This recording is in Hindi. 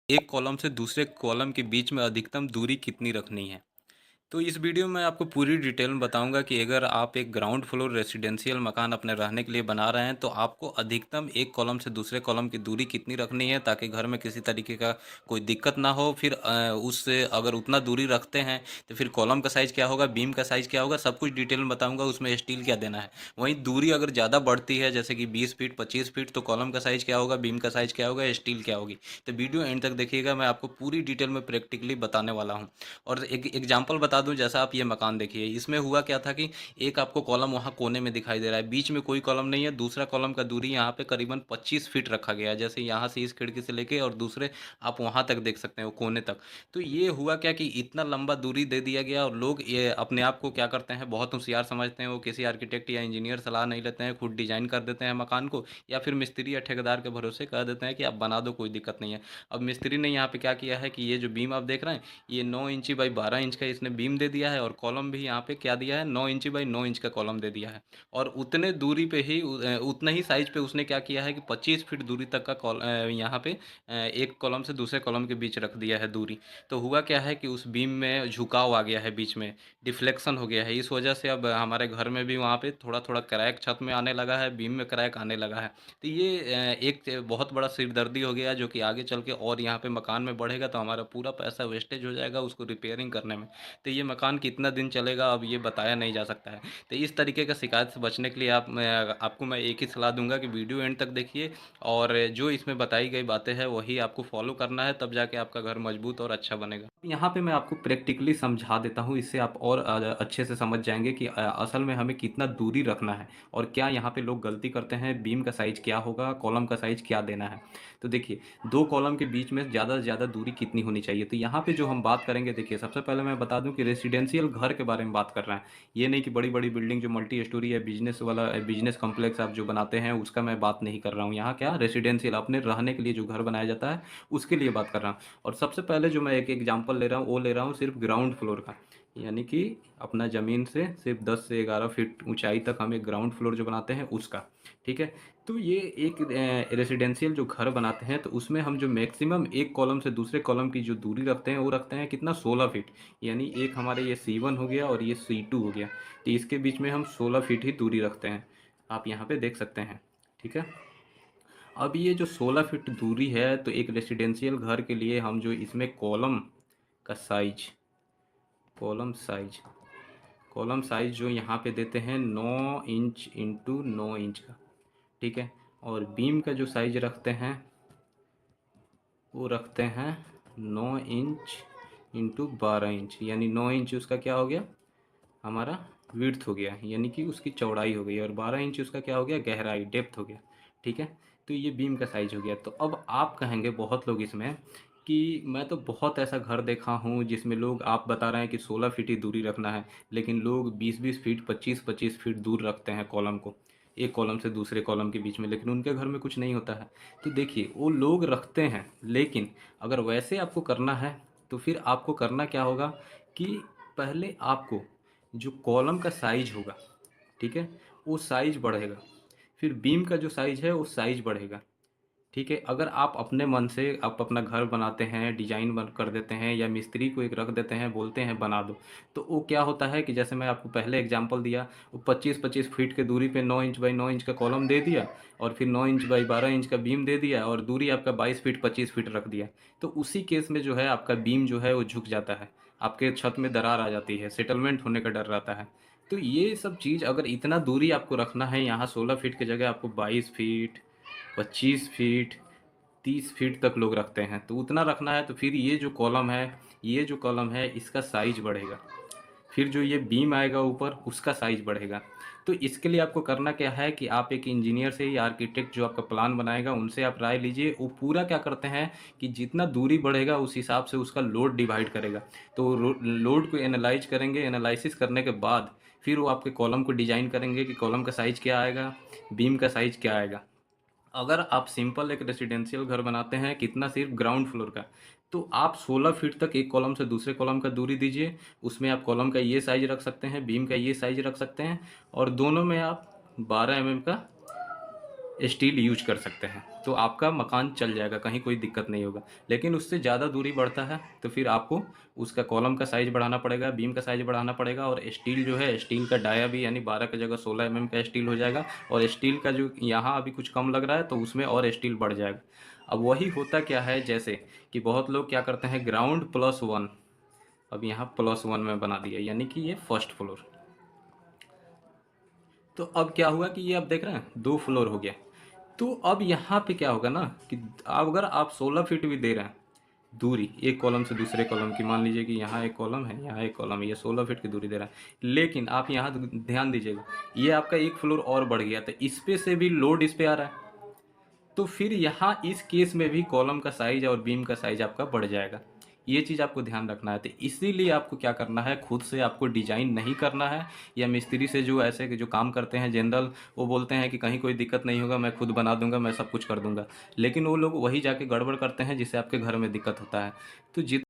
एक कॉलम से दूसरे कॉलम के बीच में अधिकतम दूरी कितनी रखनी है। तो इस वीडियो में आपको पूरी डिटेल में बताऊंगा कि अगर आप एक ग्राउंड फ्लोर रेसिडेंशियल मकान अपने रहने के लिए बना रहे हैं तो आपको अधिकतम एक कॉलम से दूसरे कॉलम की दूरी कितनी रखनी है ताकि घर में किसी तरीके का कोई दिक्कत ना हो। फिर उससे अगर उतना दूरी रखते हैं तो फिर कॉलम का साइज़ क्या होगा, बीम का साइज़ क्या होगा, सब कुछ डिटेल में बताऊंगा। उसमें स्टील क्या देना है। वहीं दूरी अगर ज़्यादा बढ़ती है जैसे कि 20 फीट 25 फीट तो कॉलम का साइज़ क्या होगा, बीम का साइज़ क्या होगा, स्टील क्या होगी। तो वीडियो एंड तक देखिएगा, मैं आपको पूरी डिटेल में प्रैक्टिकली बताने वाला हूँ। और एक एग्जांपल बता दूं, जैसा आप ये मकान देखिए, इसमें हुआ क्या था कि एक आपको कॉलम वहाँ कोने में दिखाई दे रहा है, बीच में कोई कॉलम नहीं है, दूसरा कॉलम का दूरी यहाँ पे करीबन 25 फीट रखा गया है। जैसे यहाँ से इस खिड़की से लेके और दूसरे आप वहाँ तक देख सकते हैं वो कोने तक। तो ये हुआ क्या कि इतना लंबा दूरी दे दिया गया और लोग ये अपने आप को क्या करते हैं, बहुत होशियार समझते हैं। वो किसी आर्किटेक्ट या इंजीनियर सलाह नहीं लेते हैं, खुद डिजाइन कर देते हैं मकान को, या फिर मिस्त्री या ठेकेदार के भरोसे कह देते हैं कि आप बना दो, कोई दिक्कत नहीं है। अब मिस्त्री ने यहाँ पे क्या किया है कि ये जो बीम आप देख रहे हैं, ये 9 इंची बाई 12 इंच का इसने बीम दे दिया है और कॉलम भी यहाँ पे क्या दिया है, 9 इंची बाई 9 इंच का कॉलम दे दिया है। और उतने दूरी पे ही उतना ही साइज पे उसने क्या किया है कि 25 फीट दूरी तक का यहाँ पे एक कॉलम से दूसरे कॉलम के बीच रख दिया है दूरी। तो हुआ क्या है कि उस बीम में झुकाव आ गया है, बीच में डिफ्लेक्शन हो गया है। इस वजह से अब हमारे घर में भी वहाँ पे थोड़ा थोड़ा क्रैक छत में आने लगा है, बीम में क्रैक आने लगा है। तो ये एक बहुत बड़ा सिरदर्दी हो गया जो कि आगे चल के और यहाँ पे मकान में बढ़ेगा तो हमारा पूरा पैसा वेस्टेज हो जाएगा उसको रिपेयरिंग करने में। तो ये मकान कितना दिन चलेगा अब ये बताया नहीं जा सकता है। तो इस तरीके का शिकायत से बचने के लिए आपको मैं एक ही सलाह दूंगा कि वीडियो एंड तक देखिए और जो इसमें बताई गई बातें हैं वही आपको फॉलो करना है, तब जाके आपका घर मजबूत और अच्छा बनेगा। यहाँ पे मैं आपको प्रैक्टिकली समझा देता हूँ, इससे आप और अच्छे से समझ जाएंगे कि असल में हमें कितना दूरी रखना है और क्या यहाँ पे लोग गलती करते हैं, बीम का साइज क्या होगा, कॉलम का साइज क्या देना है। तो देखिए, दो कॉलम के बीच में ज़्यादा से ज़्यादा दूरी कितनी होनी चाहिए। तो यहाँ पे जो हम बात करेंगे, देखिए सबसे पहले मैं बता दूं कि रेसिडेंशियल घर के बारे में बात कर रहे हैं। ये नहीं कि बड़ी बड़ी बिल्डिंग जो मल्टी स्टोरी है, बिजनेस वाला बिजनेस कॉम्प्लेक्स आप जो बनाते हैं उसका मैं बात नहीं कर रहा हूँ। यहाँ क्या रेसिडेंशियल अपने रहने के लिए जो घर बनाया जाता है उसके लिए बात कर रहा हूँ। और सबसे पहले जो मैं एक एग्जाम्पल ले रहा हूँ वो ले रहा हूँ सिर्फ ग्राउंड फ्लोर का, यानी कि अपना ज़मीन से सिर्फ 10 से 11 फीट ऊंचाई तक हम एक ग्राउंड फ्लोर जो बनाते हैं उसका। ठीक है। तो ये एक रेसिडेंशियल जो घर बनाते हैं तो उसमें हम जो मैक्सिमम एक कॉलम से दूसरे कॉलम की जो दूरी रखते हैं वो रखते हैं कितना, 16 फीट। यानी एक हमारे ये C1 हो गया और ये C2 हो गया, तो इसके बीच में हम 16 फीट ही दूरी रखते हैं। आप यहाँ पे देख सकते हैं। ठीक है। अब ये जो 16 फीट दूरी है तो एक रेसिडेंशियल घर के लिए हम जो इसमें कॉलम का size, column size column size जो यहाँ पे देते हैं 9 इंच इंटू 9 इंच का। ठीक है। और बीम का जो साइज रखते हैं वो रखते हैं 9 इंच इंटू 12 इंच, यानी 9 इंच उसका क्या हो गया, हमारा विड्थ हो गया, यानी कि उसकी चौड़ाई हो गई, और 12 इंच उसका क्या हो गया, गहराई, डेप्थ हो गया। ठीक है। तो ये बीम का साइज हो गया। तो अब आप कहेंगे बहुत लोग इसमें कि मैं तो बहुत ऐसा घर देखा हूँ जिसमें लोग, आप बता रहे हैं कि 16 फीट ही दूरी रखना है, लेकिन लोग 20-20 फीट 25-25 फीट दूर रखते हैं कॉलम को, एक कॉलम से दूसरे कॉलम के बीच में, लेकिन उनके घर में कुछ नहीं होता है। तो देखिए, वो लोग रखते हैं, लेकिन अगर वैसे आपको करना है तो फिर आपको करना क्या होगा कि पहले आपको जो कॉलम का साइज होगा, ठीक है, वो साइज बढ़ेगा। फिर बीम का जो साइज है वो साइज बढ़ेगा। ठीक है। अगर आप अपने मन से आप अपना घर बनाते हैं, डिजाइन बन कर देते हैं या मिस्त्री को एक रख देते हैं, बोलते हैं बना दो, तो वो क्या होता है कि जैसे मैं आपको पहले एग्जांपल दिया, वो 25-25 फीट के दूरी पे 9 इंच बाई 9 इंच का कॉलम दे दिया और फिर 9 इंच बाई 12 इंच का बीम दे दिया और दूरी आपका 22 फीट 25 फीट रख दिया। तो उसी केस में जो है आपका बीम जो है वो झुक जाता है, आपके छत में दरार आ जाती है, सेटलमेंट होने का डर रहता है। तो ये सब चीज़, अगर इतना दूरी आपको रखना है, यहाँ 16 फीट की जगह आपको 22 फीट 25 फीट 30 फीट तक लोग रखते हैं, तो उतना रखना है, तो फिर ये जो कॉलम है, ये जो कॉलम है इसका साइज बढ़ेगा। फिर जो ये बीम आएगा ऊपर उसका साइज बढ़ेगा। तो इसके लिए आपको करना क्या है कि आप एक इंजीनियर से या आर्किटेक्ट जो आपका प्लान बनाएगा उनसे आप राय लीजिए। वो पूरा क्या करते हैं कि जितना दूरी बढ़ेगा उस हिसाब से उसका लोड डिवाइड करेगा। तो लोड को एनालाइज करेंगे, एनालिसिस करने के बाद फिर वो आपके कॉलम को डिजाइन करेंगे कि कॉलम का साइज क्या आएगा, बीम का साइज क्या आएगा। अगर आप सिंपल एक रेसिडेंशियल घर बनाते हैं, कितना, सिर्फ ग्राउंड फ्लोर का, तो आप 16 फीट तक एक कॉलम से दूसरे कॉलम का दूरी दीजिए। उसमें आप कॉलम का ये साइज रख सकते हैं, बीम का ये साइज रख सकते हैं, और दोनों में आप 12 mm का स्टील यूज कर सकते हैं, तो आपका मकान चल जाएगा, कहीं कोई दिक्कत नहीं होगा। लेकिन उससे ज़्यादा दूरी बढ़ता है तो फिर आपको उसका कॉलम का साइज़ बढ़ाना पड़ेगा, बीम का साइज़ बढ़ाना पड़ेगा, और स्टील जो है, स्टील का डाया भी यानी 12 की जगह 16 mm का स्टील हो जाएगा, और स्टील का जो यहाँ अभी कुछ कम लग रहा है तो उसमें और स्टील बढ़ जाएगा। अब वही होता क्या है, जैसे कि बहुत लोग क्या करते हैं, ग्राउंड प्लस वन, अब यहाँ प्लस वन में बना दिया, यानी कि ये फर्स्ट फ्लोर। तो अब क्या हुआ कि ये आप देख रहे हैं 2 फ्लोर हो गया। तो अब यहाँ पे क्या होगा ना कि अगर आप 16 फीट भी दे रहे हैं दूरी, एक कॉलम से दूसरे कॉलम की, मान लीजिए कि यहाँ एक कॉलम है, यहाँ एक कॉलम है, ये 16 फीट की दूरी दे रहा है, लेकिन आप यहाँ ध्यान दीजिएगा, ये आपका एक फ्लोर और बढ़ गया, तो इस पे से भी लोड इस पे आ रहा है, तो फिर यहाँ इस केस में भी कॉलम का साइज और बीम का साइज आपका बढ़ जाएगा। ये चीज़ आपको ध्यान रखना है। तो इसीलिए आपको क्या करना है, खुद से आपको डिजाइन नहीं करना है, या मिस्त्री से जो ऐसे जो काम करते हैं जनरल, वो बोलते हैं कि कहीं कोई दिक्कत नहीं होगा, मैं खुद बना दूंगा, मैं सब कुछ कर दूंगा, लेकिन वो लोग वही जाके गड़बड़ करते हैं जिससे आपके घर में दिक्कत होता है। तो जित